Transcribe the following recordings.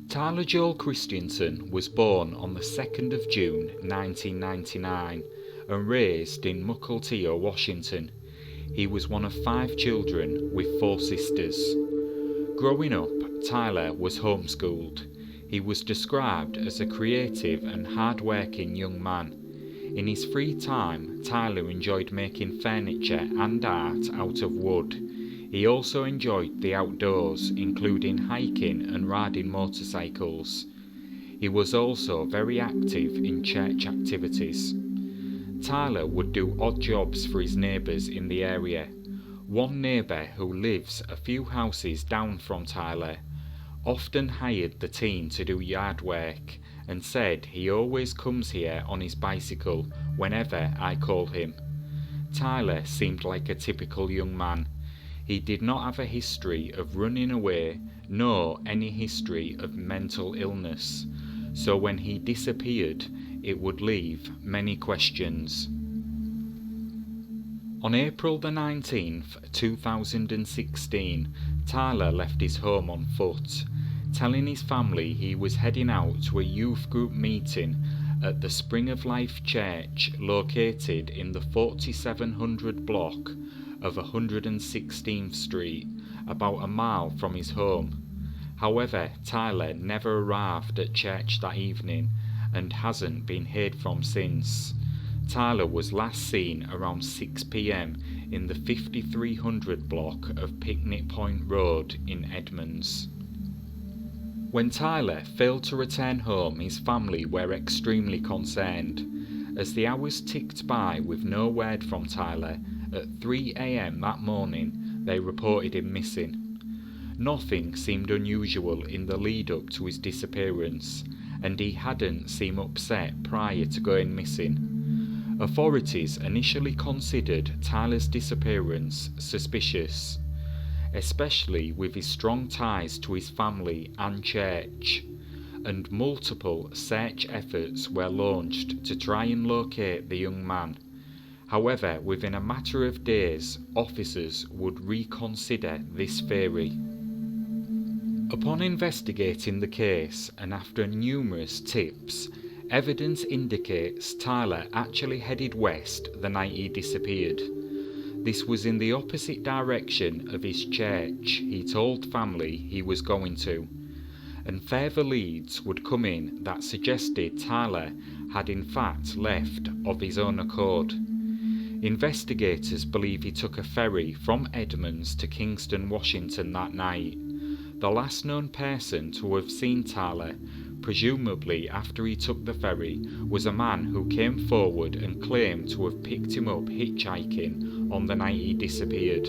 Tyler Joel Christensen was born on the 2nd of June 1999 and raised in Mukilteo, Washington. He was one of 5 children with 4 sisters. Growing up, Tyler was homeschooled. He was described as a creative and hard-working young man. In his free time, Tyler enjoyed making furniture and art out of wood. He also enjoyed the outdoors, including hiking and riding motorcycles. He was also very active in church activities. Tyler would do odd jobs for his neighbours in the area. One neighbour who lives a few houses down from Tyler often hired the teen to do yard work and said he always comes here on his bicycle whenever I call him. Tyler seemed like a typical young man. He did not have a history of running away, nor any history of mental illness, so when he disappeared, it would leave many questions. On April the 19th, 2016, Tyler left his home on foot, telling his family he was heading out to a youth group meeting at the Spring of Life Church located in the 4700 block of 116th Street, about a mile from his home. However, Tyler never arrived at church that evening and hasn't been heard from since. Tyler was last seen around 6 p.m. in the 5300 block of Picnic Point Road in Edmonds. When Tyler failed to return home, his family were extremely concerned. As the hours ticked by with no word from Tyler, at 3 a.m. that morning, they reported him missing. Nothing seemed unusual in the lead-up to his disappearance, and he hadn't seemed upset prior to going missing. Authorities initially considered Tyler's disappearance suspicious, especially with his strong ties to his family and church, and multiple search efforts were launched to try and locate the young man. However, within a matter of days, officers would reconsider this theory. Upon investigating the case and after numerous tips, evidence indicates Tyler actually headed west the night he disappeared. This was in the opposite direction of his church he told family he was going to, and further leads would come in that suggested Tyler had in fact left of his own accord. Investigators believe he took a ferry from Edmonds to Kingston, Washington that night. The last known person to have seen Tyler, presumably after he took the ferry, was a man who came forward and claimed to have picked him up hitchhiking on the night he disappeared.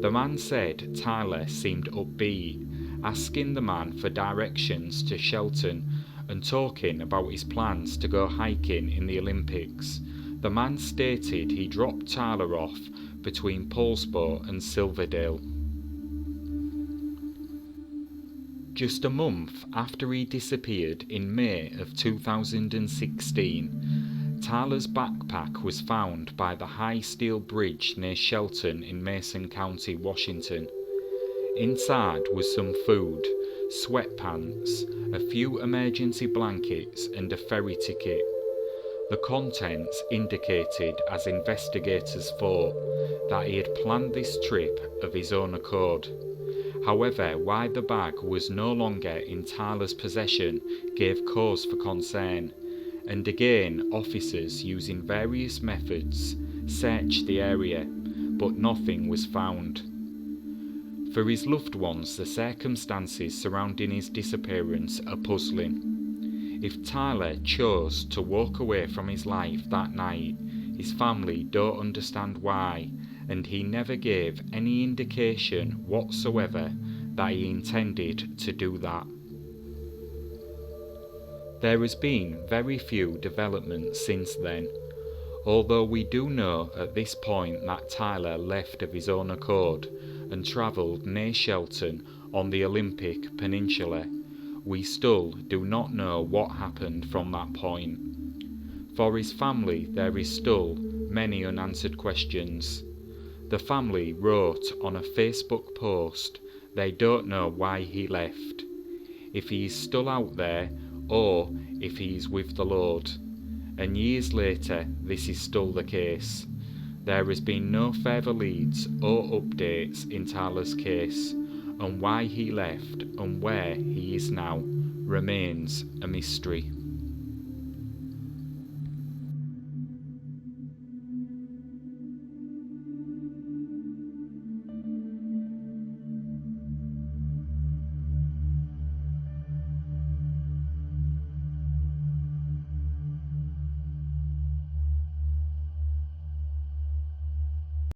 The man said Tyler seemed upbeat, asking the man for directions to Shelton and talking about his plans to go hiking in the Olympics. The man stated he dropped Tyler off between Paulsbo and Silverdale. Just a month after he disappeared in May of 2016, Tyler's backpack was found by the High Steel Bridge near Shelton in Mason County, Washington. Inside was some food, sweatpants, a few emergency blankets and a ferry ticket. The contents indicated, as investigators thought, that he had planned this trip of his own accord. However, why the bag was no longer in Tyler's possession gave cause for concern, and again officers using various methods searched the area, but nothing was found. For his loved ones, the circumstances surrounding his disappearance are puzzling. If Tyler chose to walk away from his life that night, his family don't understand why, and he never gave any indication whatsoever that he intended to do that. There has been very few developments since then, although we do know at this point that Tyler left of his own accord and travelled near Shelton on the Olympic Peninsula. We still do not know what happened from that point. For his family, there is still many unanswered questions. The family wrote on a Facebook post they don't know why he left. if he is still out there or if he is with the Lord. And years later, this is still the case. There has been no further leads or updates in Tyler's case, and why he left and where he is now remains a mystery.